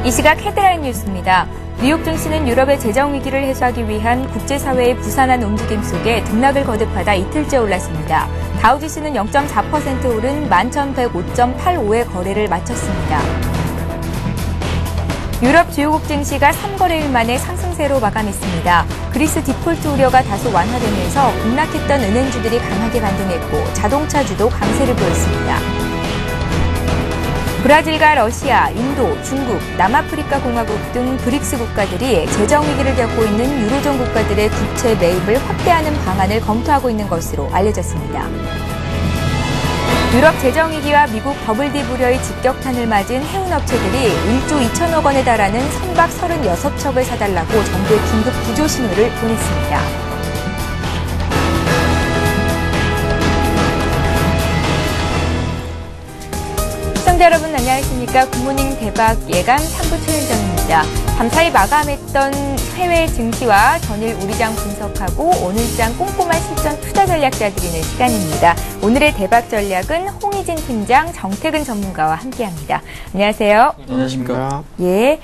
이 시각 헤드라인 뉴스입니다. 뉴욕 증시는 유럽의 재정 위기를 해소하기 위한 국제사회의 부산한 움직임 속에 등락을 거듭하다 이틀째 올랐습니다. 다우지수는 0.4% 오른 11,105.85의 거래를 마쳤습니다. 유럽 주요국 증시가 3거래일 만에 상승세로 마감했습니다. 그리스 디폴트 우려가 다소 완화되면서 급락했던 은행주들이 강하게 반등했고 자동차주도 강세를 보였습니다. 브라질과 러시아, 인도, 중국, 남아프리카 공화국 등 브릭스 국가들이 재정 위기를 겪고 있는 유로존 국가들의 국채 매입을 확대하는 방안을 검토하고 있는 것으로 알려졌습니다. 유럽 재정 위기와 미국 버블디 불허의 직격탄을 맞은 해운업체들이 1조 2천억 원에 달하는 선박 36척을 사달라고 정부에 긴급 구조 신호를 보냈습니다. 시청자 여러분 안녕하십니까. 굿모닝 대박 예감 3부 최현정입니다. 밤사이 마감했던 해외 증시와 전일 우리장 분석하고 오늘장 꼼꼼한 실전 투자 전략 짜드리는 시간입니다. 오늘의 대박 전략은 홍희진 팀장, 정태근 전문가와 함께합니다. 안녕하세요. 안녕하십니까. 예.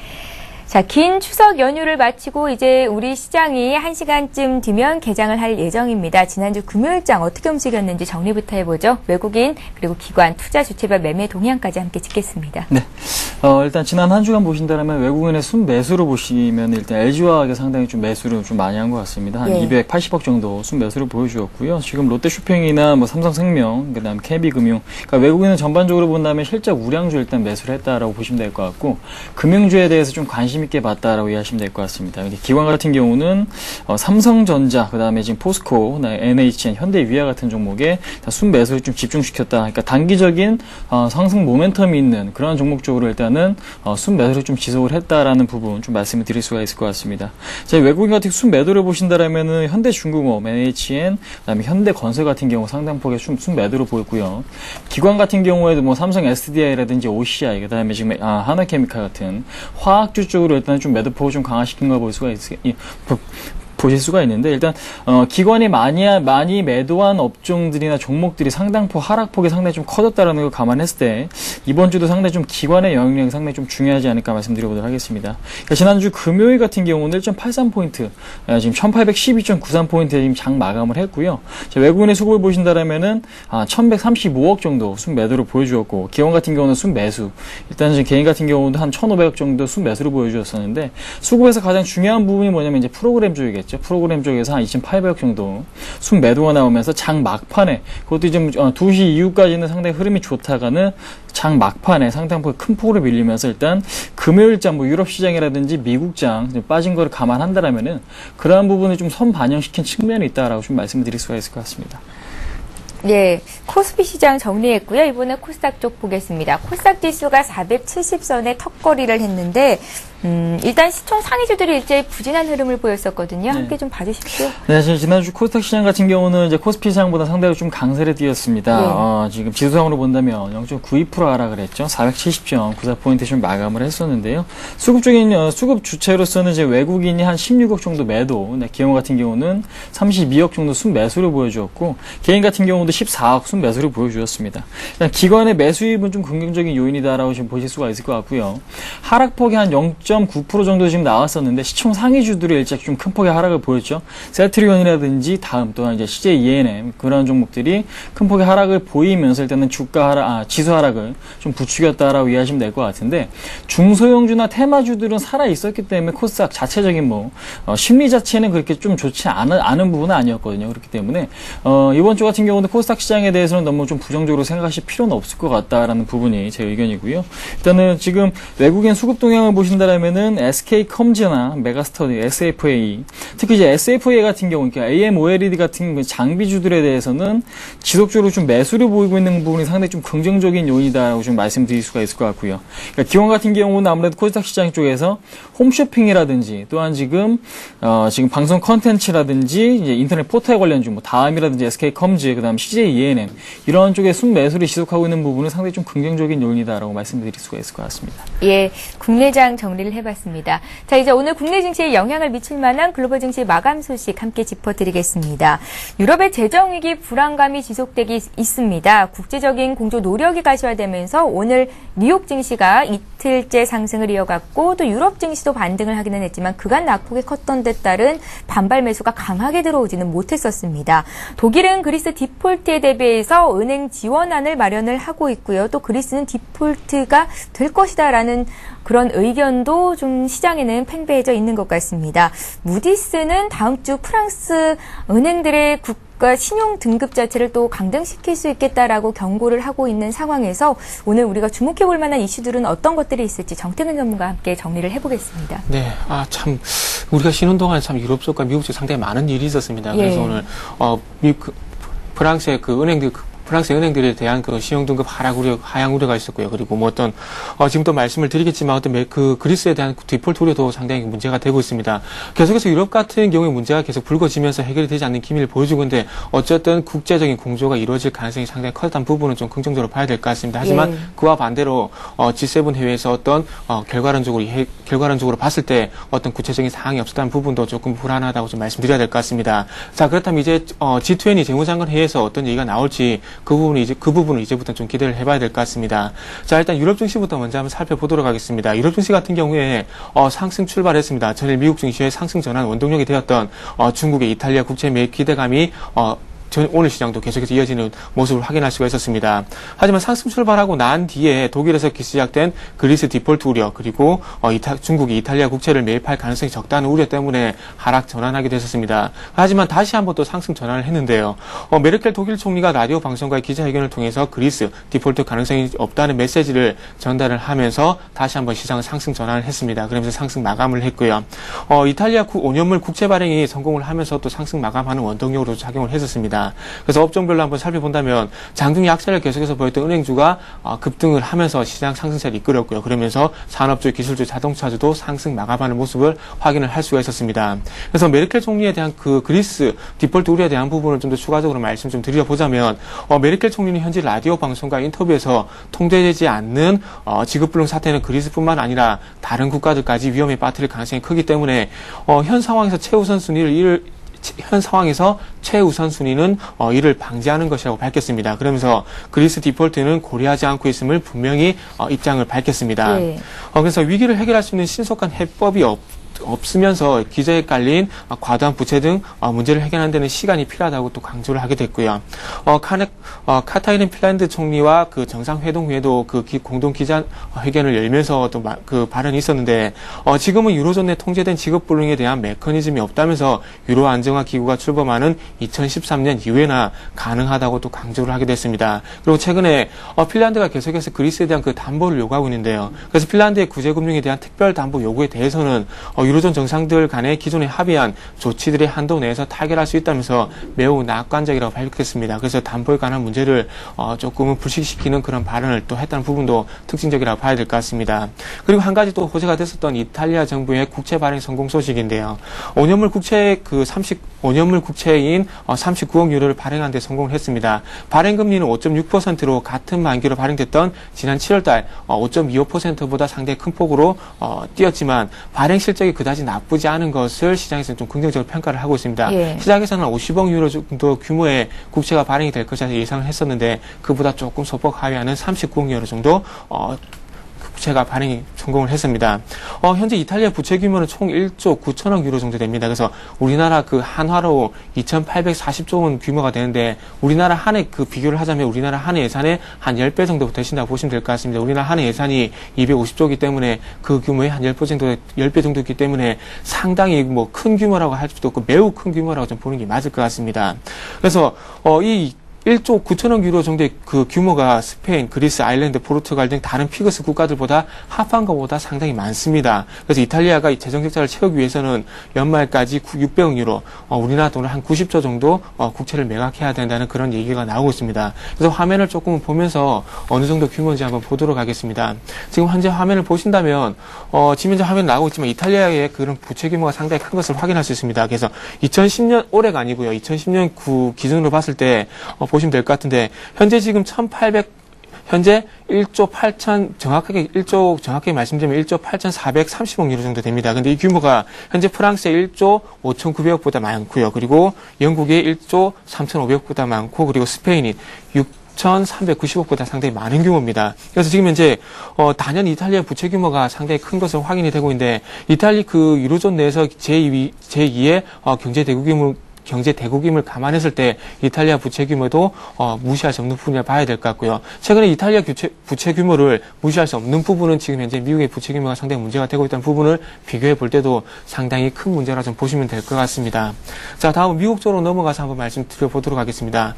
자, 긴 추석 연휴를 마치고 이제 우리 시장이 1시간쯤 뒤면 개장을 할 예정입니다. 지난주 금요일장 어떻게 움직였는지 정리부터 해보죠. 외국인 그리고 기관, 투자 주체별 매매 동향까지 함께 짚겠습니다. 네. 일단 지난 한 주간 보신다면 외국인의 순매수로 보시면 일단 LG화학이 상당히 좀 매수를 좀 많이 한 것 같습니다. 한 280억 정도 순매수를 보여주었고요. 지금 롯데쇼핑이나 뭐 삼성생명, 그다음 KB금융, 그러니까 외국인은 전반적으로 본다면 실적 우량주 일단 매수를 했다라고 보시면 될 것 같고 금융주에 대해서 좀 관심 있게 봤다라고 이해하시면 될 것 같습니다. 기관 같은 경우는 삼성전자, 그다음에 지금 포스코, NHN, 현대위아 같은 종목에 다 순매수를 좀 집중시켰다. 그러니까 단기적인 상승 모멘텀이 있는 그런 종목 쪽으로 일단은 순매수를 좀 지속을 했다라는 부분 좀 말씀을 드릴 수가 있을 것 같습니다. 자, 외국인 같은 순매도를 보신다라면은 현대중공업, NHN, 그다음에 현대건설 같은 경우 상당폭의 순매도로 보였고요. 기관 같은 경우에도 뭐 삼성 SDI라든지 OCI, 그다음에 지금 하나케미칼 같은 화학주 쪽으로 일단 좀 매도폭을 좀 강화시킨 걸 보실 수가 있는데 일단 기관이 많이 매도한 업종들이나 종목들이 상당폭 하락폭이 상당히 좀 커졌다라는 걸 감안했을 때 이번 주도 상당히 좀 기관의 영향력이 상당히 좀 중요하지 않을까 말씀드려보도록 하겠습니다. 그러니까 지난주 금요일 같은 경우는 1.83포인트, 지금 1812.93포인트에 지금 장 마감을 했고요. 자, 외국인의 수급을 보신다라면은 1135억 정도 순매도를 보여주었고 기관 같은 경우는 순매수. 일단 지금 개인 같은 경우도 한 1,500억 정도 순매수를 보여주었었는데 수급에서 가장 중요한 부분이 뭐냐면 이제 프로그램 쪽이겠죠. 프로그램 쪽에서 한 2,800억 정도 순매도가 나오면서 장 막판에 그것도 좀 2시 이후까지는 상당히 흐름이 좋다가는 장 막판에 상당히 큰 폭으로 밀리면서 일단 금요일장 뭐 유럽 시장이라든지 미국장 빠진 거를 감안한다라면은 그러한 부분을 좀 선반영시킨 측면이 있다라고 좀 말씀을 드릴 수가 있을 것 같습니다. 예, 코스피 시장 정리했고요. 이번에 코스닥 쪽 보겠습니다. 코스닥 지수가 470선에 턱걸이를 했는데 일단 시총 상위주들이 일제히 부진한 흐름을 보였었거든요. 함께 좀 봐주십시오. 네, 지난주 코스닥 시장 같은 경우는 이제 코스피 시장보다 상당히 좀 강세를 띄었습니다. 지금 지수상으로 본다면 0.92% 하락을 했죠. 470.94포인트 좀 마감을 했었는데요. 수급 주체로서는 이제 외국인이 한 16억 정도 매도, 기관 같은 경우는 32억 정도 순매수를 보여주었고 개인 같은 경우도 14억 순매수를 보여주었습니다. 기관의 매수입은 좀 긍정적인 요인이다라고 지금 보실 수가 있을 것 같고요. 하락폭이 한 0.9% 정도 지금 나왔었는데 시총 상위주들이 일찍 좀 큰 폭의 하락을 보였죠. 셀트리온이라든지 다음 또한 이제 CJ ENM 그런 종목들이 큰 폭의 하락을 보이면서 일단은 지수 하락을 좀 부추겼다라고 이해하시면 될 것 같은데 중소형주나 테마주들은 살아 있었기 때문에 코스닥 자체적인 심리 자체는 그렇게 좀 좋지 않은 부분은 아니었거든요. 그렇기 때문에 이번 주 같은 경우는 코스닥 시장에 대해서는 너무 좀 부정적으로 생각하실 필요는 없을 것 같다라는 부분이 제 의견이고요. 일단은 지금 외국인 수급 동향을 보신다라면은 SK컴즈나 메가스터디, SFA, 특히 이제 SFA 같은 경우, 그러니까 AMOLED 같은 장비주들에 대해서는 지속적으로 좀 매수를 보이고 있는 부분이 상당히 좀 긍정적인 요인이다라고 좀 말씀드릴 수가 있을 것 같고요. 그러니까 기관 같은 경우는 아무래도 코스닥 시장 쪽에서 홈쇼핑이라든지 또한 지금 방송 컨텐츠라든지 이제 인터넷 포털 관련주, 다음이라든지 SK컴즈, 그다음 CJ ENM 이런 쪽에 순매수를 지속하고 있는 부분은 상당히 좀 긍정적인 요인이다라고 말씀드릴 수가 있을 것 같습니다. 예, 국내장 정리를 해봤습니다. 자, 이제 오늘 국내 증시에 영향을 미칠 만한 글로벌 증시 마감 소식 함께 짚어드리겠습니다. 유럽의 재정위기 불안감이 지속되기 있습니다. 국제적인 공조 노력이 가시화되면서 오늘 뉴욕 증시가 이틀째 상승을 이어갔고 또 유럽 증시도 반등을 하기는 했지만 그간 낙폭이 컸던 데 따른 반발 매수가 강하게 들어오지는 못했었습니다. 독일은 그리스 디폴트에 대비해서 은행 지원안을 마련을 하고 있고요. 또 그리스는 디폴트가 될 것이다라는 그런 의견도 좀 시장에는 팽배해져 있는 것 같습니다. 무디스는 다음 주 프랑스 은행들의 국가 신용 등급 자체를 또 강등시킬 수 있겠다라고 경고를 하고 있는 상황에서 오늘 우리가 주목해 볼 만한 이슈들은 어떤 것들이 있을지 정태근 전문가와 함께 정리를 해보겠습니다. 네, 참 우리가 쉬는 동안 참 유럽 쪽과 미국 쪽 상당히 많은 일이 있었습니다. 그래서 오늘 프랑스의 프랑스 은행들에 대한 그 신용등급 하향 우려가 있었고요. 그리고 뭐 지금 또 말씀을 드리겠지만 그리스에 대한 디폴트 우려도 상당히 문제가 되고 있습니다. 계속해서 유럽 같은 경우에 문제가 계속 불거지면서 해결이 되지 않는 기미를 보여주고 있는데 어쨌든 국제적인 공조가 이루어질 가능성이 상당히 컸다는 부분은 좀 긍정적으로 봐야 될 것 같습니다. 하지만 그와 반대로 G7 회의에서 결과론적으로 봤을 때 어떤 구체적인 사항이 없었다는 부분도 조금 불안하다고 좀 말씀드려야 될 것 같습니다. 자, 그렇다면 이제 G20 재무장관 회의에서 어떤 얘기가 나올지 그 부분을 이제부터 좀 기대를 해봐야 될 것 같습니다. 자, 일단 유럽 증시부터 먼저 한번 살펴보도록 하겠습니다. 유럽 증시 같은 경우에 상승 출발했습니다. 전일 미국 증시의 상승 전환 원동력이 되었던 중국의 이탈리아 국채 매입 기대감이 오늘 시장도 계속해서 이어지는 모습을 확인할 수가 있었습니다. 하지만 상승 출발하고 난 뒤에 독일에서 시작된 그리스 디폴트 우려 그리고 중국이 이탈리아 국채를 매입할 가능성이 적다는 우려 때문에 하락 전환하게 됐었습니다. 하지만 다시 한번 또 상승 전환을 했는데요. 메르켈 독일 총리가 라디오 방송과의 기자회견을 통해서 그리스 디폴트 가능성이 없다는 메시지를 전달을 하면서 다시 한번 시장은 상승 전환을 했습니다. 그러면서 상승 마감을 했고요. 이탈리아 5년물 국채 발행이 성공을 하면서 또 상승 마감하는 원동력으로 작용을 했었습니다. 그래서 업종별로 한번 살펴본다면 장중 약세를 계속해서 보였던 은행주가 급등을 하면서 시장 상승세를 이끌었고요. 그러면서 산업주, 기술주, 자동차주도 상승 마감하는 모습을 확인을 할 수가 있었습니다. 그래서 메르켈 총리에 대한 그 그리스 디폴트 우려에 대한 부분을 좀 더 추가적으로 말씀 좀 드려보자면 메르켈 총리는 현재 라디오 방송과 인터뷰에서 통제되지 않는 지급불능 사태는 그리스뿐만 아니라 다른 국가들까지 위험에 빠뜨릴 가능성이 크기 때문에 현 상황에서 최우선 순위는 이를 방지하는 것이라고 밝혔습니다. 그러면서 그리스 디폴트는 고려하지 않고 있음을 분명히 입장을 밝혔습니다. 그래서 위기를 해결할 수 있는 신속한 해법이 없으면서 기저에 깔린 과도한 부채 등 문제를 해결하는 데는 시간이 필요하다고 또 강조를 하게 됐고요. 카타이는 핀란드 총리와 그 정상회동 후에도 그 공동 기자회견을 열면서 또 그 발언이 있었는데 지금은 유로존 내 통제된 지급불능에 대한 메커니즘이 없다면서 유로 안정화 기구가 출범하는 2013년 이후에나 가능하다고 또 강조를 하게 됐습니다. 그리고 최근에 핀란드가 계속해서 그리스에 대한 그 담보를 요구하고 있는데요. 그래서 핀란드의 구제금융에 대한 특별 담보 요구에 대해서는 유로존 정상들 간에 기존에 합의한 조치들의 한도 내에서 타결할 수 있다면서 매우 낙관적이라고 밝혔습니다. 그래서 담보에 관한 문제를 조금은 불식시키는 그런 발언을 또 했다는 부분도 특징적이라고 봐야 될 것 같습니다. 그리고 한 가지 또 호재가 됐었던 이탈리아 정부의 국채 발행 성공 소식인데요. 5년물 국채인 39억 유로를 발행하는 데 성공을 했습니다. 발행 금리는 5.6%로 같은 만기로 발행됐던 지난 7월달 5.25%보다 상당히 큰 폭으로 뛰었지만 발행 실적이 그다지 나쁘지 않은 것을 시장에서는 좀 긍정적으로 평가를 하고 있습니다. 시장에서는 50억 유로 정도 규모의 국채가 발행이 될 것이라 예상을 했었는데 그보다 조금 소폭 하회하는 39억 유로 정도 국채가 발행이 성공을 했습니다. 현재 이탈리아 부채 규모는 총 1조 9천억 유로 정도 됩니다. 그래서 우리나라 그 한화로 2,840조 원 규모가 되는데 우리나라 한 해 그 비교를 하자면 우리나라 한 해 예산의 한 10배 정도 되신다고 보시면 될 것 같습니다. 우리나라 한 해 예산이 250조이기 때문에 그 규모의 한 10배 정도이기 때문에 상당히 뭐 큰 규모라고 할 수도 없고 매우 큰 규모라고 좀 보는 게 맞을 것 같습니다. 그래서 이 1조 9천억 유로 정도의 그 규모가 스페인, 그리스, 아일랜드, 포르투갈 등 다른 피그스 국가들보다 합한 것보다 상당히 많습니다. 그래서 이탈리아가 이 재정 적자를 채우기 위해서는 연말까지 600억 유로, 우리나라 돈으로 한 90조 정도 국채를 매각해야 된다는 그런 얘기가 나오고 있습니다. 그래서 화면을 조금 보면서 어느 정도 규모인지 한번 보도록 하겠습니다. 지금 현재 화면을 보신다면 지금 현재 화면 나오고 있지만 이탈리아의 그런 부채 규모가 상당히 큰 것을 확인할 수 있습니다. 그래서 2010년 올해가 아니고요. 2010년 기준으로 봤을 때 보시면 될 것 같은데 현재 지금 현재 1조 8천 정확하게 말씀드리면 1조 8,430억 유로 정도 됩니다. 근데 이 규모가 현재 프랑스의 1조 5,900억보다 많고요. 그리고 영국의 1조 3,500억보다 많고 그리고 스페인이 6,390억보다 상당히 많은 규모입니다. 그래서 지금 현재 단연 이탈리아 부채 규모가 상당히 큰 것으로 확인이 되고 있는데 이탈리 그 유로존 내에서 제2의 경제 대국임을 감안했을 때 이탈리아 부채 규모도 무시할 수 없는 부분이라 봐야 될 것 같고요. 최근에 이탈리아 부채 규모를 무시할 수 없는 부분은 지금 현재 미국의 부채 규모가 상당히 문제가 되고 있다는 부분을 비교해 볼 때도 상당히 큰 문제라 좀 보시면 될 것 같습니다. 자, 다음 미국 쪽으로 넘어가서 한번 말씀드려보도록 하겠습니다.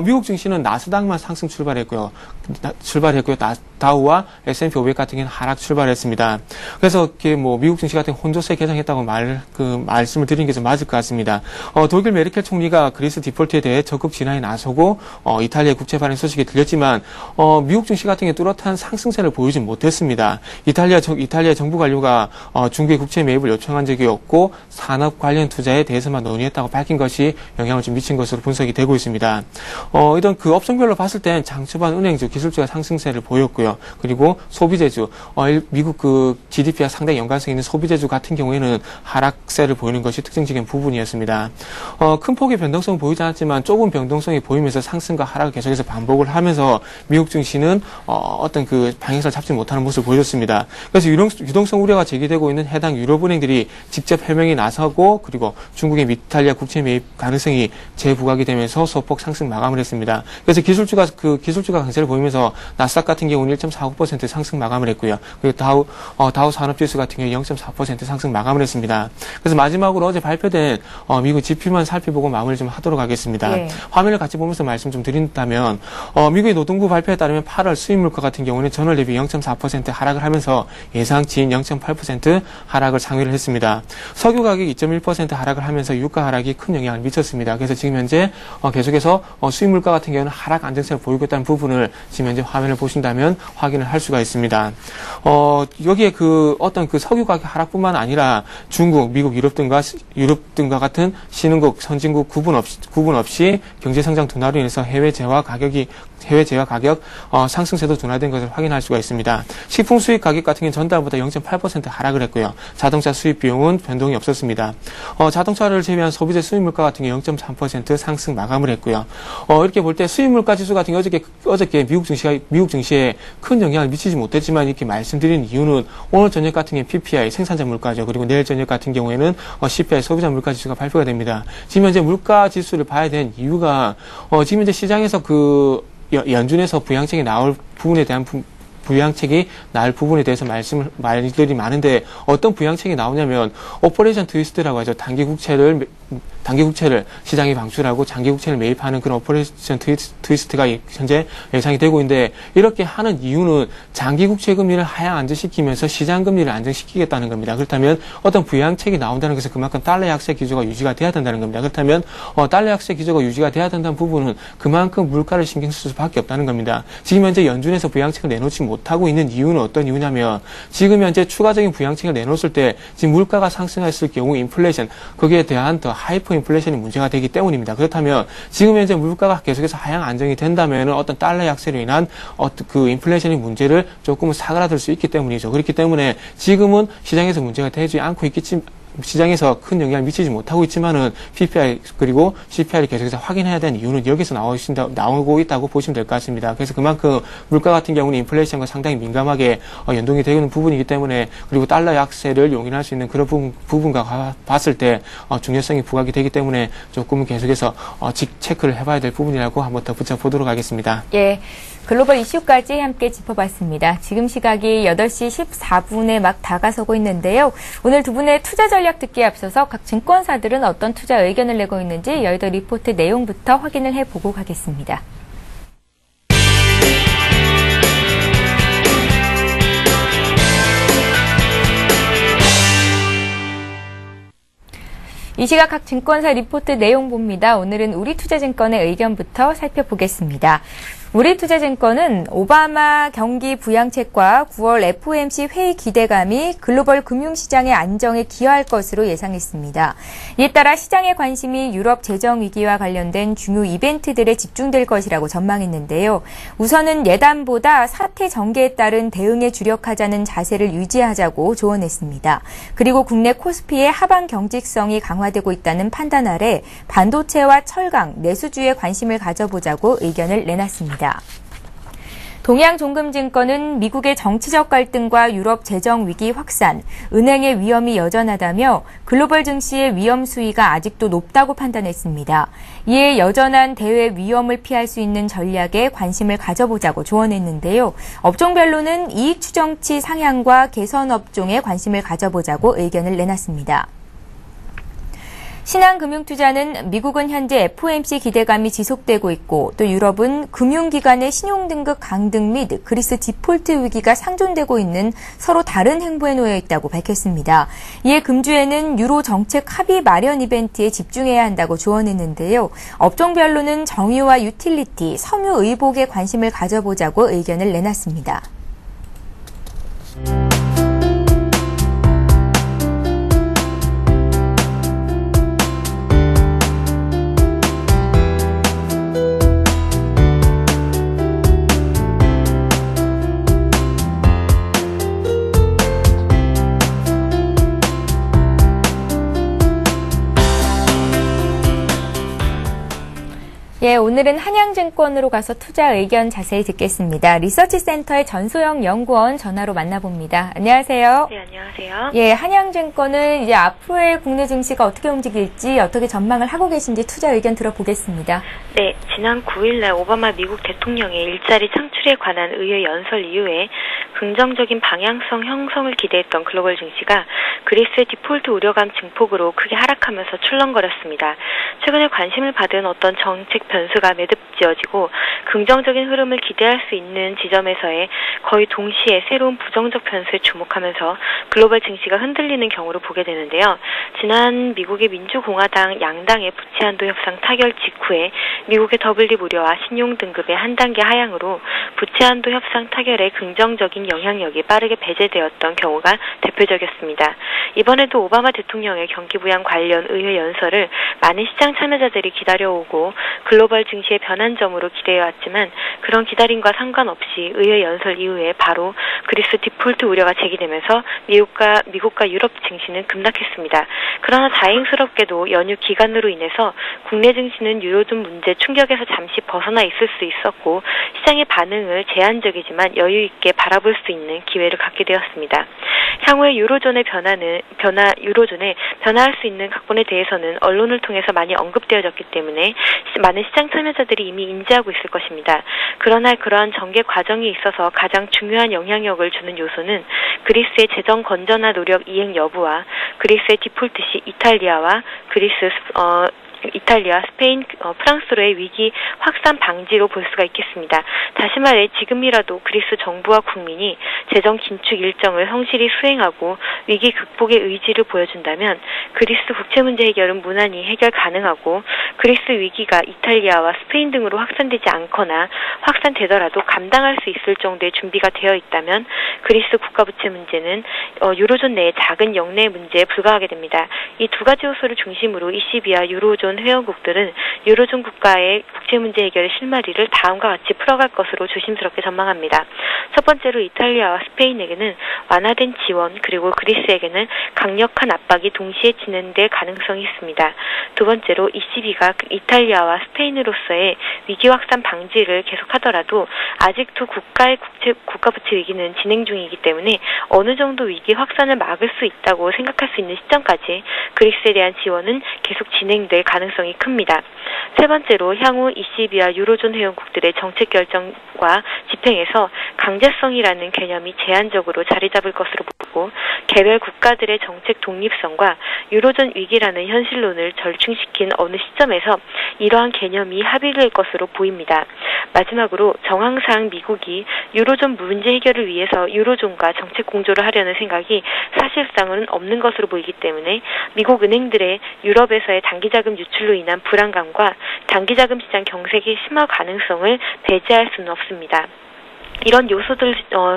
미국 증시는 나스닥만 상승 출발했고요. 다우와 S&P 500 같은 경우는 하락 출발했습니다. 그래서 미국 증시 같은 혼조세 개정했다고 말씀을 드리는 게 좀 맞을 것 같습니다. 독일 메르켈 총리가 그리스 디폴트에 대해 적극 진화에 나서고 이탈리아 국채 발행 소식이 들렸지만 미국 증시 같은 경우 뚜렷한 상승세를 보이지 못했습니다. 이탈리아 정부 관료가 중국의 국채 매입을 요청한 적이 없고 산업 관련 투자에 대해서만 논의했다고 밝힌 것이 영향을 좀 미친 것으로 분석이 되고 있습니다. 이런 그 업종별로 봤을 땐 장초반 은행주, 기술주가 상승세를 보였고요. 그리고 소비재주, 미국 그 GDP와 상당히 연관성 있는 소비재주 같은 경우에는 하락세를 보이는 것이 특징적인 부분이었습니다. 큰 폭의 변동성은 보이지 않았지만 좁은 변동성이 보이면서 상승과 하락을 계속해서 반복을 하면서 미국 증시는 어떤 그 방향성을 잡지 못하는 모습을 보여줬습니다. 그래서 유동성 우려가 제기되고 있는 해당 유럽은행들이 직접 해명이 나서고 그리고 중국의 이탈리아 국채 매입 가능성이 재부각이 되면서 소폭 상승 마감을 했습니다. 그래서 기술주가 강세를 보이면서 나스닥 같은 경우는 1.49% 상승 마감을 했고요. 그리고 다우 산업지수 같은 경우 0.4% 상승 마감을 했습니다. 그래서 마지막으로 어제 발표된 미국 지표만 살펴보고 마무리 좀 하도록 하겠습니다. 네. 화면을 같이 보면서 말씀 좀 드린다면 미국의 노동부 발표에 따르면 8월 수입 물가 같은 경우는 전월 대비 0.4% 하락을 하면서 예상치인 0.8% 하락을 상회를 했습니다. 석유 가격이 2.1% 하락을 하면서 유가 하락이 큰 영향을 미쳤습니다. 그래서 지금 현재 계속해서 수입 물가 같은 경우는 하락 안정세를 보이고 있다는 부분을 지금 현재 화면을 보신다면 확인을 할 수가 있습니다. 여기에 어떤 석유 가격 하락뿐만 아니라 중국, 미국, 유럽 등과 같은 신흥국, 선진국 구분 없이 경제 성장 둔화로 인해서 해외 재화 가격 상승세도 둔화된 것을 확인할 수가 있습니다. 식품 수입 가격 같은 경우는 전달보다 0.8% 하락을 했고요. 자동차 수입 비용은 변동이 없었습니다. 자동차를 제외한 소비재 수입 물가 같은 경우 0.3% 상승 마감을 했고요. 이렇게 볼 때 수입 물가 지수 같은 경우 어저께 미국 증시에 큰 영향을 미치지 못했지만 이렇게 말씀드린 이유는 오늘 저녁 같은 경우 PPI 생산자 물가죠. 그리고 내일 저녁 같은 경우에는 CPI 소비자 물가 지수가 발표가 됩니다. 지금 현재 물가 지수를 봐야 되는 이유가 지금 현재 시장에서 연준에서 부양책이 나올 부분에 대한 부양책이 나올 부분에 대해서 말들이 많은데 어떤 부양책이 나오냐면 오퍼레이션 트위스트라고 하죠. 단기 국채를 시장에 방출하고 장기 국채를 매입하는 그런 오퍼레이션 트위스트가 현재 예상이 되고 있는데 이렇게 하는 이유는 장기 국채 금리를 하향 안정시키면서 시장 금리를 안정시키겠다는 겁니다. 그렇다면 어떤 부양책이 나온다는 것은 그만큼 달러 약세 기조가 유지가 돼야 된다는 겁니다. 그렇다면 달러 약세 기조가 유지가 돼야 된다는 부분은 그만큼 물가를 신경 쓸 수밖에 없다는 겁니다. 지금 현재 연준에서 부양책을 내놓지 못하고 있는 이유는 어떤 이유냐면 지금 현재 추가적인 부양책을 내놓았을 때 지금 물가가 상승했을 경우 인플레이션 거기에 대한 더 하이퍼 인플레이션이 문제가 되기 때문입니다. 그렇다면 지금 현재 물가가 계속해서 하향 안정이 된다면 어떤 달러 약세로 인한 그 인플레이션의 문제를 조금은 사그라들 수 있기 때문이죠. 그렇기 때문에 지금은 시장에서 문제가 되지 않고 있겠지만 시장에서 큰 영향을 미치지 못하고 있지만은 PPI 그리고 CPI를 계속해서 확인해야 되는 이유는 여기서 나오고 있다고 보시면 될 것 같습니다. 그래서 그만큼 물가 같은 경우는 인플레이션과 상당히 민감하게 연동이 되는 부분이기 때문에 그리고 달러 약세를 용인할 수 있는 그런 부분과 봤을 때 중요성이 부각이 되기 때문에 조금은 계속해서 체크를 해봐야 될 부분이라고 한번 더 붙여보도록 하겠습니다. 예. 글로벌 이슈까지 함께 짚어봤습니다. 지금 시각이 8시 14분에 막 다가서고 있는데요. 오늘 두 분의 투자 전략 듣기에 앞서서 각 증권사들은 어떤 투자 의견을 내고 있는지 여의도 리포트 내용부터 확인을 해보고 가겠습니다. 이 시각 각 증권사 리포트 내용 봅니다. 오늘은 우리투자증권의 의견부터 살펴보겠습니다. 우리투자증권은 오바마 경기 부양책과 9월 FOMC 회의 기대감이 글로벌 금융시장의 안정에 기여할 것으로 예상했습니다. 이에 따라 시장의 관심이 유럽 재정 위기와 관련된 중요 이벤트들에 집중될 것이라고 전망했는데요. 우선은 예단보다 사태 전개에 따른 대응에 주력하자는 자세를 유지하자고 조언했습니다. 그리고 국내 코스피의 하방 경직성이 강화되고 있다는 판단 아래 반도체와 철강, 내수주에 관심을 가져보자고 의견을 내놨습니다. 내놨습니다. 동양종금증권은 미국의 정치적 갈등과 유럽 재정 위기 확산, 은행의 위험이 여전하다며 글로벌 증시의 위험 수위가 아직도 높다고 판단했습니다. 이에 여전한 대외 위험을 피할 수 있는 전략에 관심을 가져보자고 조언했는데요. 업종별로는 이익 추정치 상향과 개선 업종에 관심을 가져보자고 의견을 내놨습니다. 신한금융투자는 미국은 현재 FOMC 기대감이 지속되고 있고 또 유럽은 금융기관의 신용등급 강등 및 그리스 디폴트 위기가 상존되고 있는 서로 다른 행보에 놓여 있다고 밝혔습니다. 이에 금주에는 유로 정책 합의 마련 이벤트에 집중해야 한다고 조언했는데요. 업종별로는 정유와 유틸리티, 섬유 의복에 관심을 가져보자고 의견을 내놨습니다. 예, 오늘은 한양증권으로 가서 투자 의견 자세히 듣겠습니다. 리서치센터의 전소영 연구원 전화로 만나봅니다. 안녕하세요. 네, 안녕하세요. 예, 한양증권은 이제 앞으로의 국내 증시가 어떻게 움직일지 어떻게 전망을 하고 계신지 투자 의견 들어보겠습니다. 네, 지난 9일날 오바마 미국 대통령의 일자리 창출에 관한 의회 연설 이후에 긍정적인 방향성 형성을 기대했던 글로벌 증시가 그리스의 디폴트 우려감 증폭으로 크게 하락하면서 출렁거렸습니다. 최근에 관심을 받은 어떤 정책 변수가 매듭지어지고 긍정적인 흐름을 기대할 수 있는 지점에서의 거의 동시에 새로운 부정적 변수에 주목하면서 글로벌 증시가 흔들리는 경우를 보게 되는데요. 지난 미국의 민주공화당 양당의 부채 한도 협상 타결 직후에 미국의 WD 무료와 신용 등급의 한 단계 하향으로 부채 한도 협상 타결에 긍정적인 영향력이 빠르게 배제되었던 경우가 대표적이었습니다. 이번에도 오바마 대통령의 경기 부양 관련 의회 연설을 많은 시장 참여자들이 기다려오고 글로벌 증시의 변환점으로 기대해왔지만 그런 기다림과 상관없이 의회 연설 이후에 바로 그리스 디폴트 우려가 제기되면서 미국과 유럽 증시는 급락했습니다. 그러나 다행스럽게도 연휴 기간으로 인해서 국내 증시는 유로존 문제 충격에서 잠시 벗어나 있을 수 있었고 시장의 반응을 제한적이지만 여유 있게 바라볼 수 있는 기회를 갖게 되었습니다. 향후에 유로존의 변화할 수 있는 각본에 대해서는 언론을 통해서 많이 언급되어졌기 때문에 많은 시장 참여자들이 이미 인지하고 있을 것입니다. 그러나 그러한 전개 과정에 있어서 가장 중요한 영향력을 주는 요소는 그리스의 재정 건전화 노력 이행 여부와 그리스의 디폴트 시 이탈리아, 스페인, 프랑스로의 위기 확산 방지로 볼 수가 있겠습니다. 다시 말해 지금이라도 그리스 정부와 국민이 재정 긴축 일정을 성실히 수행하고 위기 극복의 의지를 보여준다면 그리스 국채 문제 해결은 무난히 해결 가능하고 그리스 위기가 이탈리아와 스페인 등으로 확산되지 않거나 확산되더라도 감당할 수 있을 정도의 준비가 되어 있다면 그리스 국가부채 문제는 유로존 내의 작은 영내 문제에 불과하게 됩니다. 이 두 가지 요소를 중심으로 ECB와 유로존 회원국들은 유로존 국가의 국제 문제 해결의 실마리를 다음과 같이 풀어갈 것으로 조심스럽게 전망합니다. 첫 번째로 이탈리아와 스페인에게는 완화된 지원 그리고 그리스에게는 강력한 압박이 동시에 진행될 가능성이 있습니다. 두 번째로 ECB가 이탈리아와 스페인으로서의 위기 확산 방지를 계속하더라도 아직도 국가의 국가부채 위기는 진행 중이기 때문에 어느 정도 위기 확산을 막을 수 있다고 생각할 수 있는 시점까지 그리스에 대한 지원은 계속 진행될 가능성이 큽니다. 세 번째로 향후 ECB와 유로존 회원국들의 정책 결정과 집행에서 강제성이라는 개념이 제한적으로 자리 잡을 것으로 보고 개별 국가들의 정책 독립성과 유로존 위기라는 현실론을 절충시킨 어느 시점에서 이러한 개념이 합의될 것으로 보입니다. 마지막으로 정황상 미국이 유로존 문제 해결을 위해서 유로존과 정책 공조를 하려는 생각이 사실상은 없는 것으로 보이기 때문에 미국 은행들의 유럽에서의 단기자금 유출로 인한 불안감과 단기자금 시장 경색이 심화 가능성을 배제할 수는 없습니다. 이런 요소들